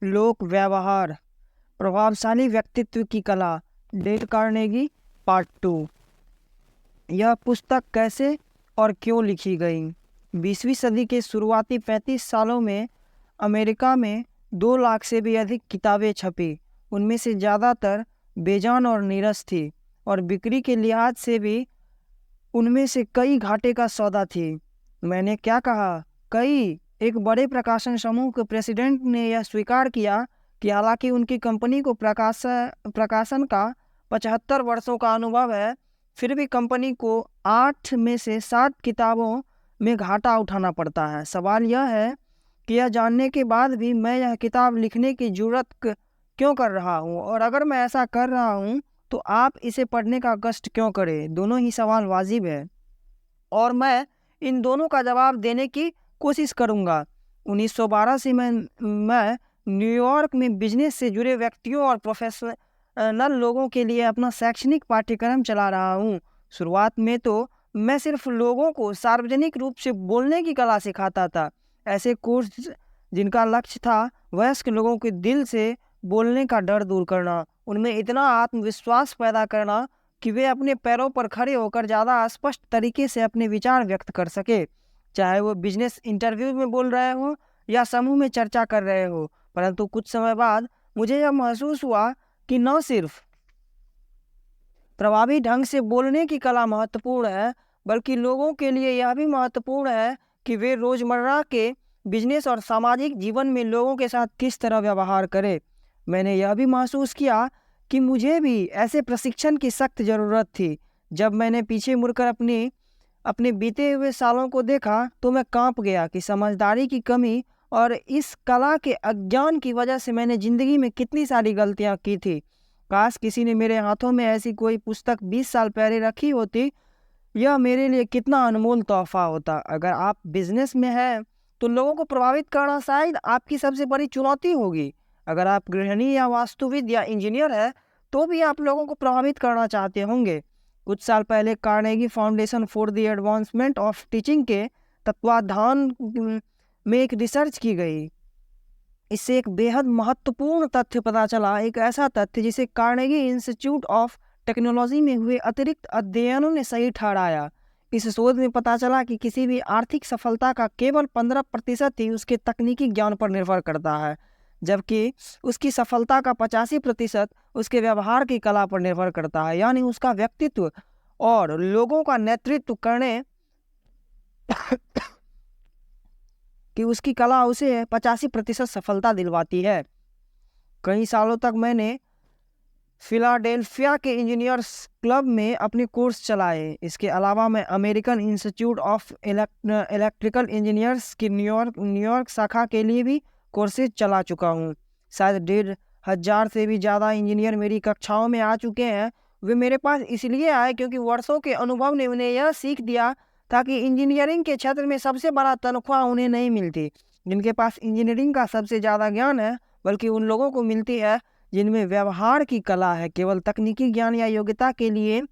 लोक व्यवहार, प्रभावशाली व्यक्तित्व की कला, डेल कार्नेगी, पार्ट 2। यह पुस्तक कैसे और क्यों लिखी गई? 20वीं सदी के शुरुआती 35 सालों में अमेरिका में 2 लाख से भी अधिक किताबें छपी। उनमें से ज़्यादातर बेजान और नीरस थी और बिक्री के लिहाज से भी उनमें से कई घाटे का सौदा थी। मैंने क्या कहा? कई। एक बड़े प्रकाशन समूह के प्रेसिडेंट ने यह स्वीकार किया कि हालांकि उनकी कंपनी को प्रकाशन का 75 वर्षों का अनुभव है, फिर भी कंपनी को 8 में से 7 किताबों में घाटा उठाना पड़ता है। सवाल यह है कि यह जानने के बाद भी मैं यह किताब लिखने की जरूरत क्यों कर रहा हूँ, और अगर मैं ऐसा कर रहा हूँ तो आप इसे पढ़ने का कष्ट क्यों करें? दोनों ही सवाल वाजिब है और मैं इन दोनों का जवाब देने की कोशिश करूंगा। 1912 से मैं न्यूयॉर्क में बिजनेस से जुड़े व्यक्तियों और प्रोफेशनल लोगों के लिए अपना शैक्षणिक पाठ्यक्रम चला रहा हूँ। शुरुआत में तो मैं सिर्फ लोगों को सार्वजनिक रूप से बोलने की कला सिखाता था। ऐसे कोर्स जिनका लक्ष्य था वयस्क लोगों के दिल से बोलने का डर दूर करना, उनमें इतना आत्मविश्वास पैदा करना कि वे अपने पैरों पर खड़े होकर ज़्यादा स्पष्ट तरीके से अपने विचार व्यक्त कर सके, चाहे वो बिजनेस इंटरव्यू में बोल रहे हो या समूह में चर्चा कर रहे हो। परंतु कुछ समय बाद मुझे यह महसूस हुआ कि न सिर्फ प्रभावी ढंग से बोलने की कला महत्वपूर्ण है, बल्कि लोगों के लिए यह भी महत्वपूर्ण है कि वे रोज़मर्रा के बिजनेस और सामाजिक जीवन में लोगों के साथ किस तरह व्यवहार करें। मैंने यह भी महसूस किया कि मुझे भी ऐसे प्रशिक्षण की सख्त ज़रूरत थी। जब मैंने पीछे मुड़कर अपने बीते हुए सालों को देखा तो मैं कांप गया कि समझदारी की कमी और इस कला के अज्ञान की वजह से मैंने ज़िंदगी में कितनी सारी गलतियां की थी। काश किसी ने मेरे हाथों में ऐसी कोई पुस्तक 20 साल पहले रखी होती। यह मेरे लिए कितना अनमोल तोहफा होता। अगर आप बिजनेस में हैं तो लोगों को प्रभावित करना शायद आपकी सबसे बड़ी चुनौती होगी। अगर आप गृहिणी या वास्तुविद या इंजीनियर है तो भी आप लोगों को प्रभावित करना चाहते होंगे। कुछ साल पहले Carnegie foundation for the advancement of teaching के तत्वाधान में एक रिसर्च की गई। इससे एक बेहद महत्वपूर्ण तथ्य पता चला, एक ऐसा तथ्य जिसे कार्नेगी इंस्टीट्यूट ऑफ टेक्नोलॉजी में हुए अतिरिक्त अध्ययनों ने सही ठहराया। इस शोध में पता चला कि किसी भी आर्थिक सफलता का केवल 15% ही उसके तकनीकी ज्ञान पर निर्भर करता है, जबकि उसकी सफलता का 85% उसके व्यवहार की कला पर निर्भर करता है, यानी उसका व्यक्तित्व और लोगों का नेतृत्व करने कि उसकी कला उसे 85% सफलता दिलवाती है। कई सालों तक मैंने फिलाडेल्फिया के इंजीनियर्स क्लब में अपने कोर्स चलाए। इसके अलावा मैं American institute of electrical engineers की न्यूयॉर्क शाखा के लिए भी कोर्सेज चला चुका हूँ। शायद 1,500 से भी ज़्यादा इंजीनियर मेरी कक्षाओं में आ चुके हैं। वे मेरे पास इसलिए आए क्योंकि वर्षों के अनुभव ने उन्हें यह सीख दिया ताकि इंजीनियरिंग के क्षेत्र में सबसे बड़ा तनख्वाह उन्हें नहीं मिलती जिनके पास इंजीनियरिंग का सबसे ज़्यादा ज्ञान है, बल्कि उन लोगों को मिलती है जिनमें व्यवहार की कला है। केवल तकनीकी ज्ञान या योग्यता के लिए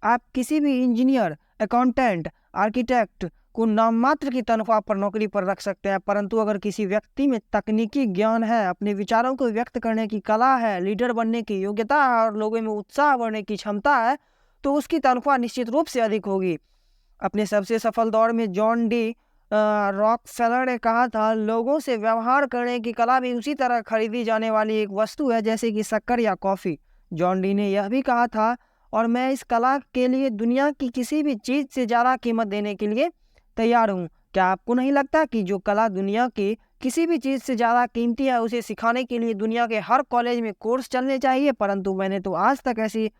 आप किसी भी इंजीनियर, अकाउंटेंट, आर्किटेक्ट को नाम मात्र की तनख्वाह पर नौकरी पर रख सकते हैं, परंतु अगर किसी व्यक्ति में तकनीकी ज्ञान है, अपने विचारों को व्यक्त करने की कला है, लीडर बनने की योग्यता है और लोगों में उत्साह बढ़ने की क्षमता है, तो उसकी तनख्वाह निश्चित रूप से अधिक होगी। अपने सबसे सफल दौर में जॉन डी रॉकफेलर ने कहा था, लोगों से व्यवहार करने की कला भी उसी तरह खरीदी जाने वाली एक वस्तु है जैसे कि शक्कर या कॉफ़ी। जॉन डी ने यह भी कहा था, और मैं इस कला के लिए दुनिया की किसी भी चीज़ से ज़्यादा कीमत देने के लिए तैयार हूँ। क्या आपको नहीं लगता कि जो कला दुनिया की किसी भी चीज़ से ज़्यादा कीमती है, उसे सिखाने के लिए दुनिया के हर कॉलेज में कोर्स चलने चाहिए? परंतु मैंने तो आज तक ऐसी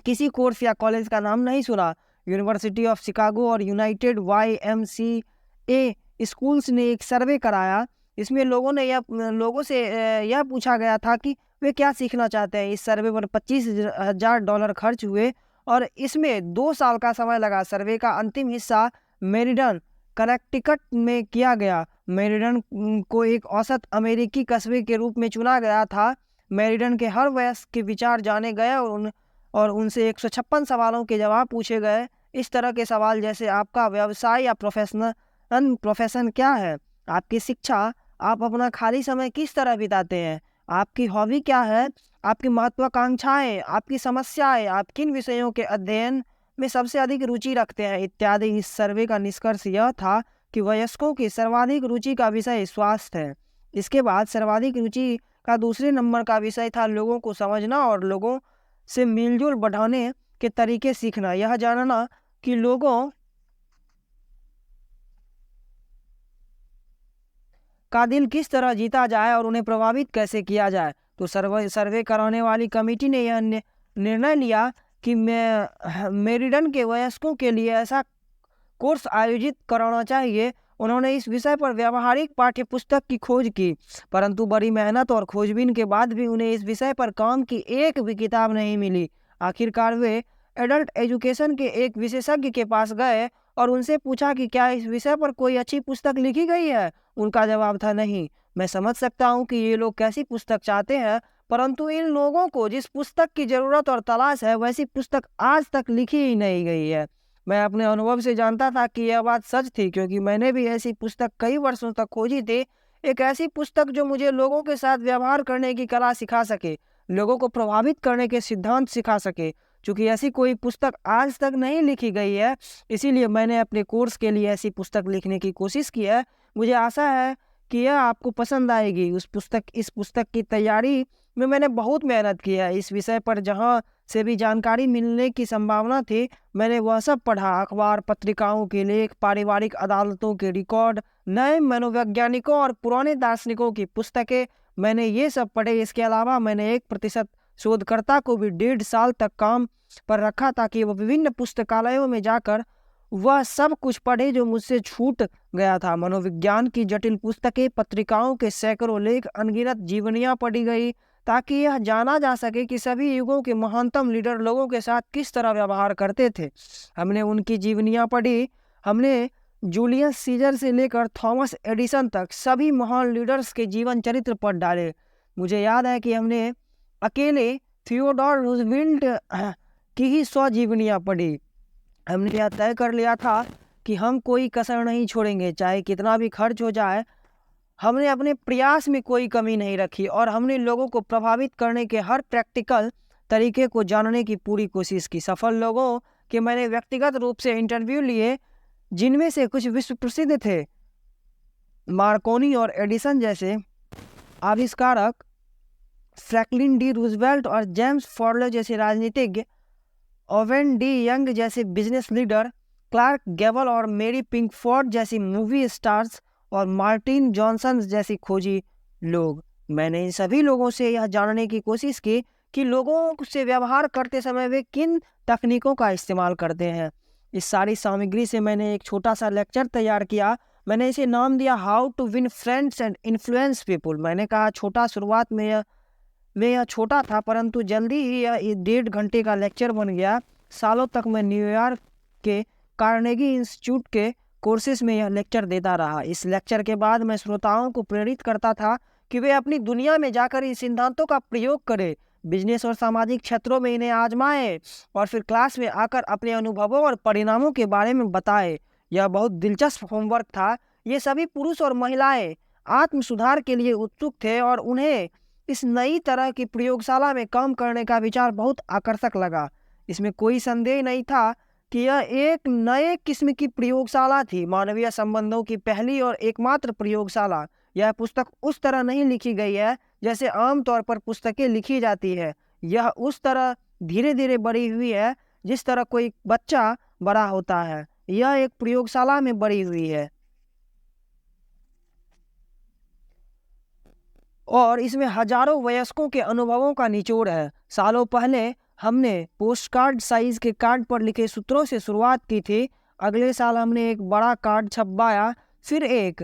किसी कोर्स या कॉलेज का नाम नहीं सुना। यूनिवर्सिटी ऑफ शिकागो और यूनाइटेड YMCA स्कूल्स ने एक सर्वे कराया। इसमें लोगों से यह पूछा गया था कि वे क्या सीखना चाहते हैं। इस सर्वे पर $25,000 खर्च हुए और इसमें 2 साल का समय लगा। सर्वे का अंतिम हिस्सा मेरिडन, कनेक्टिकट में किया गया। मेरिडन को एक औसत अमेरिकी कस्बे के रूप में चुना गया था। मेरिडन के हर वयस्क के विचार जाने गए और उनसे 156 सवालों के जवाब पूछे गए। इस तरह के सवाल जैसे आपका व्यवसाय या प्रोफेशन क्या है, आपकी शिक्षा, आप अपना खाली समय किस तरह बिताते हैं, आपकी हॉबी क्या है, आपकी महत्वाकांक्षाएं, आपकी समस्याएं, आप किन विषयों के अध्ययन में सबसे अधिक रुचि रखते हैं इत्यादि। इस सर्वे का निष्कर्ष यह था कि वयस्कों की सर्वाधिक रुचि का विषय स्वास्थ्य है। इसके बाद सर्वाधिक रुचि का दूसरे नंबर का विषय था लोगों को समझना और लोगों से मेलजोल बढ़ाने के तरीके सीखना, यह जानना कि लोगों का दिल किस तरह जीता जाए और उन्हें प्रभावित कैसे किया जाए। तो सर्वे कराने वाली कमेटी ने यह निर्णय लिया कि मेरिडन के वयस्कों के लिए ऐसा कोर्स आयोजित कराना चाहिए। उन्होंने इस विषय पर व्यावहारिक पाठ्य पुस्तक की खोज की, परंतु बड़ी मेहनत और खोजबीन के बाद भी उन्हें इस विषय पर काम की एक भी किताब नहीं मिली। आखिरकार वे एडल्ट एजुकेशन के एक विशेषज्ञ के पास गए और उनसे पूछा कि क्या इस विषय पर कोई अच्छी पुस्तक लिखी गई है। उनका जवाब था नहीं। मैं समझ सकता हूँ कि ये लोग कैसी पुस्तक चाहते हैं, परंतु इन लोगों को जिस पुस्तक की जरूरत और तलाश है वैसी पुस्तक आज तक लिखी ही नहीं गई है। मैं अपने अनुभव से जानता था कि यह बात सच थी, क्योंकि मैंने भी ऐसी पुस्तक कई वर्षों तक खोजी थी। एक ऐसी पुस्तक जो मुझे लोगों के साथ व्यवहार करने की कला सिखा सके, लोगों को प्रभावित करने के सिद्धांत सिखा सके। चूंकि ऐसी कोई पुस्तक आज तक नहीं लिखी गई है, इसीलिए मैंने अपने कोर्स के लिए ऐसी पुस्तक लिखने की कोशिश की है। मुझे आशा है कि यह आपको पसंद आएगी। इस पुस्तक की तैयारी में मैंने बहुत मेहनत की है। इस विषय पर जहाँ से भी जानकारी मिलने की संभावना थी, मैंने वह सब पढ़ा। अखबार, पत्रिकाओं के लेख, पारिवारिक अदालतों के रिकॉर्ड, नए मनोवैज्ञानिकों और पुराने दार्शनिकों की पुस्तकें, मैंने ये सब पढ़े। इसके अलावा मैंने 1% शोधकर्ता को भी 1.5 साल तक काम पर रखा ताकि वह विभिन्न पुस्तकालयों में जाकर वह सब कुछ पढ़े जो मुझसे छूट गया था। मनोविज्ञान की जटिल पुस्तकें, पत्रिकाओं के सैकड़ों लेख, अनगिनत जीवनियां पढ़ी गई ताकि यह जाना जा सके कि सभी युगों के महानतम लीडर लोगों के साथ किस तरह व्यवहार करते थे। हमने उनकी जीवनियां पढ़ी। हमने जूलियस सीजर से लेकर थॉमस एडिसन तक सभी महान लीडर्स के जीवन चरित्र पढ़ डाले। मुझे याद है कि हमने अकेले थियोडोर रूजवेल्ट की ही 100 जीवनियां पढ़ी। हमने यह तय कर लिया था कि हम कोई कसर नहीं छोड़ेंगे, चाहे कितना भी खर्च हो जाए। हमने अपने प्रयास में कोई कमी नहीं रखी और हमने लोगों को प्रभावित करने के हर प्रैक्टिकल तरीके को जानने की पूरी कोशिश की। सफल लोगों के मैंने व्यक्तिगत रूप से इंटरव्यू लिए, जिनमें से कुछ विश्व प्रसिद्ध थे। मार्कोनी और एडिसन जैसे आविष्कारक, फ्रैंकलिन डी रूजवेल्ट और जेम्स फॉरले जैसे राजनीतिज्ञ, ओवेन डी यंग जैसे बिजनेस लीडर, क्लार्क गेबल और मेरी पिंकफोर्ड जैसी मूवी स्टार्स और मार्टिन जॉनसन जैसी खोजी लोग। मैंने इन सभी लोगों से यह जानने की कोशिश की कि लोगों से व्यवहार करते समय वे किन तकनीकों का इस्तेमाल करते हैं। इस सारी सामग्री से मैंने एक छोटा सा लेक्चर तैयार किया। मैंने इसे नाम दिया how to win friends and influence people. मैंने कहा छोटा, शुरुआत में यह छोटा था, परंतु जल्दी ही यह 1.5 घंटे का लेक्चर बन गया। सालों तक मैं न्यूयॉर्क के कार्नेगी इंस्टीट्यूट के कोर्सेज में यह लेक्चर देता रहा। इस लेक्चर के बाद मैं श्रोताओं को प्रेरित करता था कि वे अपनी दुनिया में जाकर इन सिद्धांतों का प्रयोग करें, बिजनेस और सामाजिक क्षेत्रों में इन्हें आजमाएं और फिर क्लास में आकर अपने अनुभवों और परिणामों के बारे में बताएं। यह बहुत दिलचस्प होमवर्क था। ये सभी पुरुष और महिलाएं आत्म सुधार के लिए उत्सुक थे और उन्हें इस नई तरह की प्रयोगशाला में काम करने का विचार बहुत आकर्षक लगा। इसमें कोई संदेह नहीं था कि यह एक नए किस्म की प्रयोगशाला थी, मानवीय संबंधों की पहली और एकमात्र प्रयोगशाला। यह पुस्तक उस तरह नहीं लिखी गई है जैसे आमतौर पर पुस्तकें लिखी जाती है। यह उस तरह धीरे धीरे बड़ी हुई है जिस तरह कोई बच्चा बड़ा होता है। यह एक प्रयोगशाला में बड़ी हुई है और इसमें हजारों वयस्कों के अनुभवों का निचोड़ है। सालों पहले हमने पोस्टकार्ड साइज के कार्ड पर लिखे सूत्रों से शुरुआत की थी। अगले साल हमने एक बड़ा कार्ड छपवाया, फिर एक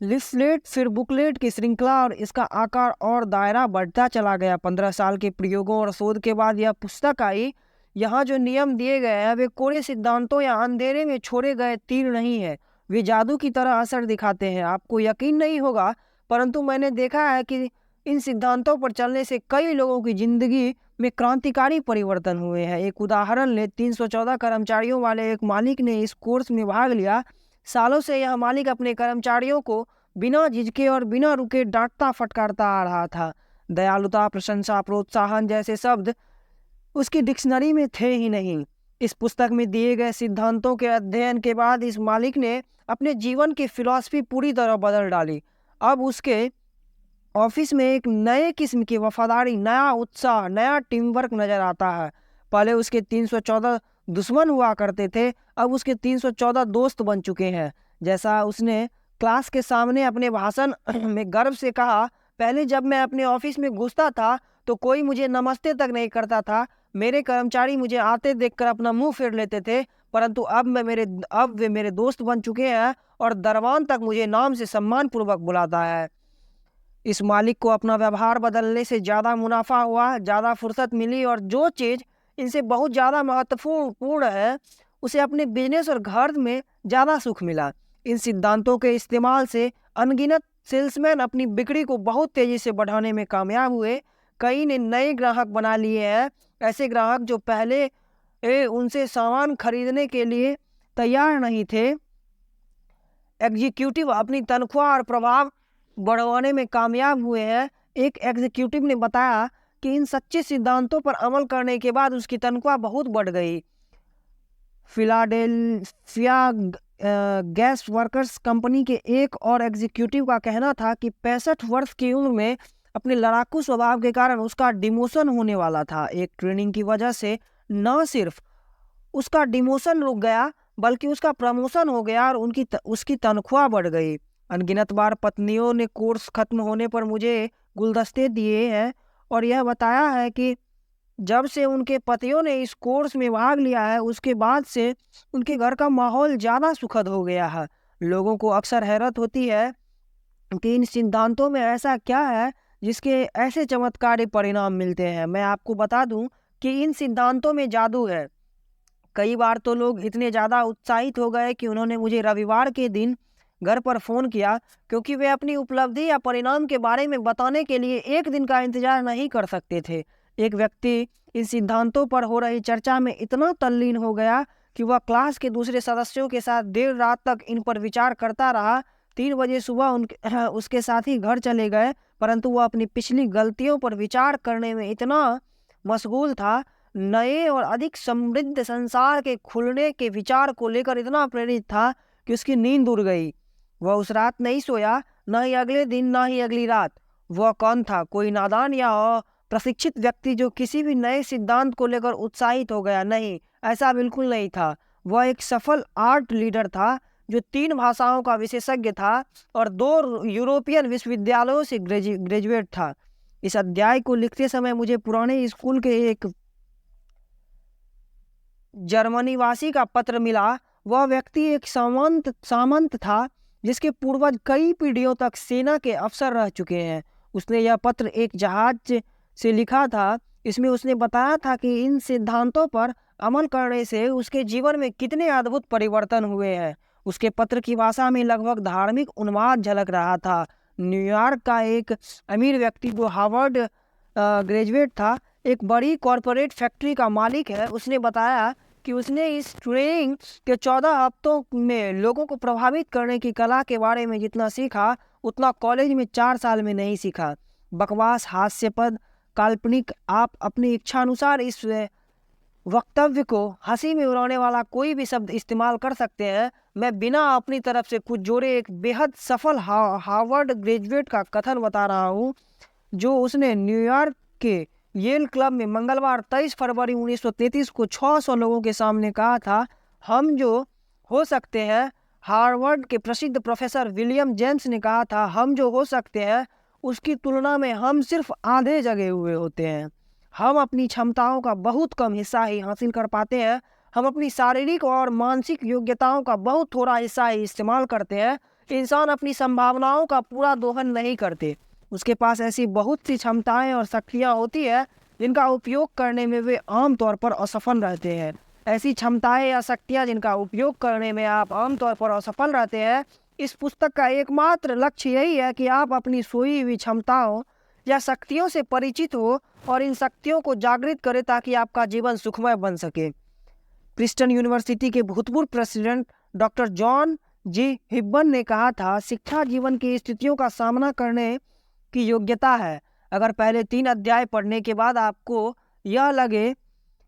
लिफलेट, फिर बुकलेट की श्रृंखला और इसका आकार और दायरा बढ़ता चला गया। 15 साल के प्रयोगों और शोध के बाद यह पुस्तक आई। यहाँ जो नियम दिए गए हैं वे कोरे सिद्धांतों या अंधेरे में छोड़े गए तीर नहीं है। वे जादू की तरह असर दिखाते हैं। आपको यकीन नहीं होगा, परंतु मैंने देखा है कि इन सिद्धांतों पर चलने से कई लोगों की जिंदगी में क्रांतिकारी परिवर्तन हुए हैं। एक उदाहरण ले, 314 कर्मचारियों वाले एक मालिक ने इस कोर्स में भाग लिया। सालों से यह मालिक अपने कर्मचारियों को बिना झिझके और बिना रुके डांटता फटकारता आ रहा था। दयालुता, प्रशंसा, प्रोत्साहन जैसे शब्द उसकी डिक्शनरी में थे ही नहीं। इस पुस्तक में दिए गए सिद्धांतों के अध्ययन के बाद इस मालिक ने अपने जीवन की फिलॉसफी पूरी तरह बदल डाली। अब उसके ऑफिस में एक नए किस्म की वफादारी, नया उत्साह, नया टीम वर्क नजर आता है। पहले उसके 314 दुश्मन हुआ करते थे, अब उसके 314 दोस्त बन चुके हैं। जैसा उसने क्लास के सामने अपने भाषण में गर्व से कहा, पहले जब मैं अपने ऑफिस में घुसता था तो कोई मुझे नमस्ते तक नहीं करता था। मेरे कर्मचारी मुझे आते देखकर अपना मुंह फेर लेते थे, परंतु अब वे मेरे दोस्त बन चुके हैं और दरवान तक मुझे नाम से सम्मान पूर्वक बुलाता है। इस मालिक को अपना व्यवहार बदलने से ज़्यादा मुनाफा हुआ, ज़्यादा फुर्सत मिली और जो चीज़ इनसे बहुत ज़्यादा महत्वपूर्ण है, उसे अपने बिजनेस और घर में ज़्यादा सुख मिला। इन सिद्धांतों के इस्तेमाल से अनगिनत सेल्समैन अपनी बिक्री को बहुत तेज़ी से बढ़ाने में कामयाब हुए। कई ने नए ग्राहक बना लिए हैं, ऐसे ग्राहक जो पहले उनसे सामान खरीदने के लिए तैयार नहीं थे। एग्जीक्यूटिव अपनी तनख्वाह और प्रभाव बढ़वाने में कामयाब हुए हैं। एक एग्जीक्यूटिव ने बताया कि इन सच्चे सिद्धांतों पर अमल करने के बाद उसकी तनख्वाह बहुत बढ़ गई। फिलाडेल्फिया गैस वर्कर्स कंपनी के एक और एग्जीक्यूटिव का कहना था कि 65 वर्ष की उम्र में अपने लड़ाकू स्वभाव के कारण उसका डिमोशन होने वाला था। एक ट्रेनिंग की वजह से न सिर्फ उसका डिमोशन रुक गया, बल्कि उसका प्रमोशन हो गया और उसकी तनख्वाह बढ़ गई। अनगिनत बार पत्नियों ने कोर्स खत्म होने पर मुझे गुलदस्ते दिए हैं और यह बताया है कि जब से उनके पतियों ने इस कोर्स में भाग लिया है, उसके बाद से उनके घर का माहौल ज़्यादा सुखद हो गया है। लोगों को अक्सर हैरत होती है कि इन सिद्धांतों में ऐसा क्या है जिसके ऐसे चमत्कारी परिणाम मिलते हैं। मैं आपको बता दूं कि इन सिद्धांतों में जादू है। कई बार तो लोग इतने ज़्यादा उत्साहित हो गए कि उन्होंने मुझे रविवार के दिन घर पर फ़ोन किया, क्योंकि वे अपनी उपलब्धि या परिणाम के बारे में बताने के लिए एक दिन का इंतजार नहीं कर सकते थे। एक व्यक्ति इन सिद्धांतों पर हो रही चर्चा में इतना तल्लीन हो गया कि वह क्लास के दूसरे सदस्यों के साथ देर रात तक इन पर विचार करता रहा। 3 बजे सुबह उसके साथी घर चले गए, परंतु वह अपनी पिछली गलतियों पर विचार करने में इतना मशगूल था, नए और अधिक समृद्ध संसार के खुलने के विचार को लेकर इतना प्रेरित था कि उसकी नींद उड़ गई। वह उस रात नहीं सोया, न ही अगले दिन, न ही अगली रात। वह कौन था? कोई नादान या प्रशिक्षित व्यक्ति जो किसी भी नए सिद्धांत को लेकर उत्साहित हो गया? नहीं, ऐसा बिल्कुल नहीं था। वह एक सफल आर्ट लीडर था जो 3 भाषाओं का विशेषज्ञ था और 2 यूरोपियन विश्वविद्यालयों से ग्रेजुएट था। इस अध्याय को लिखते समय मुझे पुराने स्कूल के एक जर्मनीवासी का पत्र मिला। वह व्यक्ति एक सामंत था जिसके पूर्वज कई पीढ़ियों तक सेना के अफसर रह चुके हैं। उसने यह पत्र एक जहाज से लिखा था। इसमें उसने बताया था कि इन सिद्धांतों पर अमल करने से उसके जीवन में कितने अद्भुत परिवर्तन हुए हैं। उसके पत्र की भाषा में लगभग धार्मिक उन्माद झलक रहा था। न्यूयॉर्क का एक अमीर व्यक्ति जो हार्वर्ड ग्रेजुएट था, एक बड़ी कॉरपोरेट फैक्ट्री का मालिक है, उसने बताया कि उसने इस ट्रेनिंग के 14 हफ्तों में लोगों को प्रभावित करने की कला के बारे में जितना सीखा, उतना कॉलेज में 4 साल में नहीं सीखा। बकवास, हास्यपद, काल्पनिक, आप अपनी इच्छानुसार इस वक्तव्य को हंसी में उड़ाने वाला कोई भी शब्द इस्तेमाल कर सकते हैं। मैं बिना अपनी तरफ से कुछ जोड़े एक बेहद सफल हार्वर्ड ग्रेजुएट का कथन बता रहा हूँ, जो उसने न्यूयॉर्क के येल क्लब में मंगलवार 23 फरवरी 1933 को 600 लोगों के सामने कहा था। हम जो हो सकते हैं, हार्वर्ड के प्रसिद्ध प्रोफेसर विलियम जेम्स ने कहा था, हम जो हो सकते हैं उसकी तुलना में हम सिर्फ आधे जगे हुए होते हैं। हम अपनी क्षमताओं का बहुत कम हिस्सा ही हासिल कर पाते हैं। हम अपनी शारीरिक और मानसिक योग्यताओं का बहुत थोड़ा हिस्सा ही इस्तेमाल करते हैं। इंसान अपनी संभावनाओं का पूरा दोहन नहीं करते। उसके पास ऐसी बहुत सी क्षमताएं और शक्तियां होती है जिनका उपयोग करने में वे आमतौर पर असफल रहते हैं। ऐसी क्षमताएं या शक्तियां जिनका उपयोग करने में आप आमतौर पर असफल रहते हैं, इस पुस्तक का एकमात्र लक्ष्य यही है कि आप अपनी सोई हुई क्षमताओं या शक्तियों से परिचित हो और इन शक्तियों को जागृत करें ताकि आपका जीवन सुखमय बन सके। प्रिंसटन यूनिवर्सिटी के भूतपूर्व प्रेसिडेंट डॉक्टर जॉन जी हिब्बन ने कहा था, शिक्षा जीवन की स्थितियों का सामना करने की योग्यता है। अगर पहले 3 अध्याय पढ़ने के बाद आपको यह लगे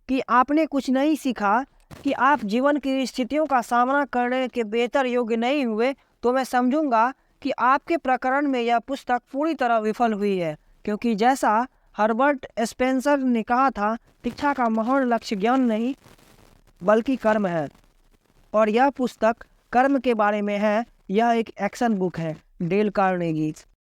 कि आपने कुछ नहीं सीखा, कि आप जीवन की स्थितियों का सामना करने के बेहतर योग्य नहीं हुए, तो मैं समझूंगा कि आपके प्रकरण में यह पुस्तक पूरी तरह विफल हुई है। क्योंकि जैसा हर्बर्ट स्पेंसर ने कहा था, शिक्षा का महान लक्ष्य ज्ञान नहीं बल्कि कर्म है, और यह पुस्तक कर्म के बारे में है। यह एक एक्शन बुक है। Dale Carnegie.